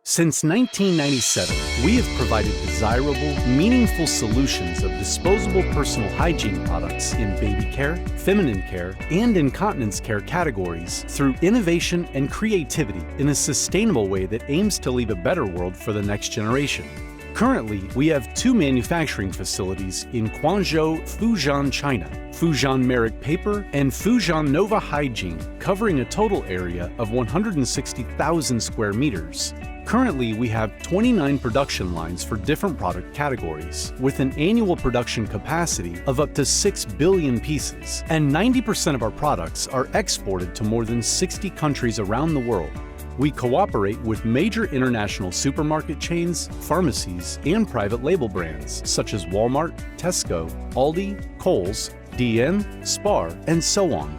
Since 1997, we have provided desirable, meaningful solutions of disposable personal hygiene products in baby care, feminine care, and incontinence care categories through innovation and creativity in a sustainable way that aims to leave a better world for the next generation. Currently, we have 2 manufacturing facilities in Quanzhou, Fujian, China, Fujian Merrick Paper and Fujian Nova Hygiene, covering a total area of 160,000 square meters. Currently, we have 29 production lines for different product categories, with an annual production capacity of up to 6 billion pieces, and 90% of our products are exported to more than 60 countries around the world. We cooperate with major international supermarket chains, pharmacies, and private label brands such as Walmart, Tesco, Aldi, Kohl's, DM, Spar, and so on.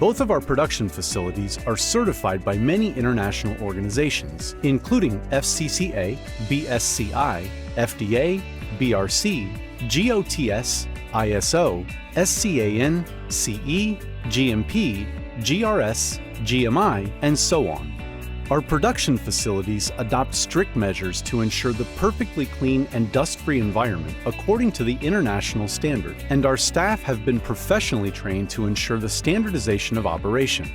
Both of our production facilities are certified by many international organizations, including FCCA, BSCI, FDA, BRC, GOTS, ISO, SCAN, CE, GMP, GRS, GMI, and so on. Our production facilities adopt strict measures to ensure the perfectly clean and dust-free environment according to the international standard, and our staff have been professionally trained to ensure the standardization of operation.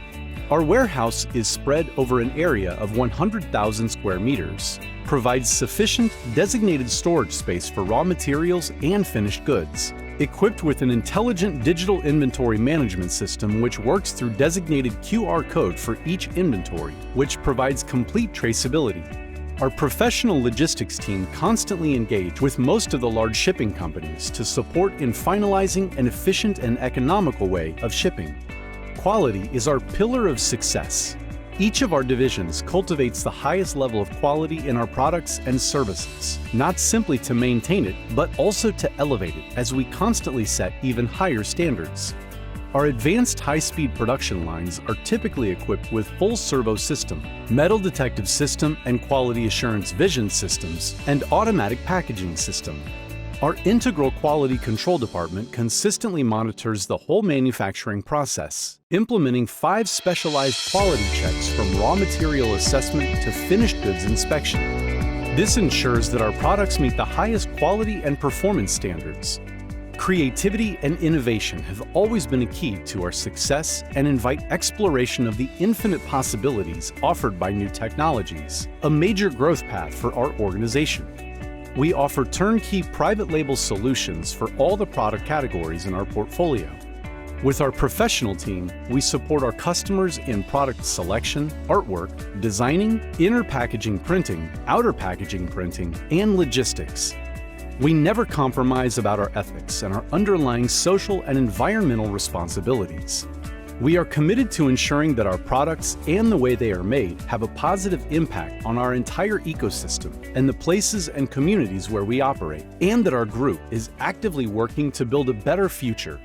Our warehouse is spread over an area of 100,000 square meters, provides sufficient designated storage space for raw materials and finished goods, equipped with an intelligent digital inventory management system which works through designated QR code for each inventory, which provides complete traceability. Our professional logistics team constantly engage with most of the large shipping companies to support in finalizing an efficient and economical way of shipping. Quality is our pillar of success. Each of our divisions cultivates the highest level of quality in our products and services, not simply to maintain it, but also to elevate it as we constantly set even higher standards. Our advanced high-speed production lines are typically equipped with full servo system, metal detective system and quality assurance vision systems, and automatic packaging system. Our integral quality control department consistently monitors the whole manufacturing process, implementing 5 specialized quality checks from raw material assessment to finished goods inspection. This ensures that our products meet the highest quality and performance standards. Creativity and innovation have always been a key to our success and invite exploration of the infinite possibilities offered by new technologies, a major growth path for our organization. We offer turnkey private label solutions for all the product categories in our portfolio. With our professional team, we support our customers in product selection, artwork, designing, inner packaging printing, outer packaging printing, and logistics. We never compromise about our ethics and our underlying social and environmental responsibilities. We are committed to ensuring that our products and the way they are made have a positive impact on our entire ecosystem and the places and communities where we operate, and that our group is actively working to build a better future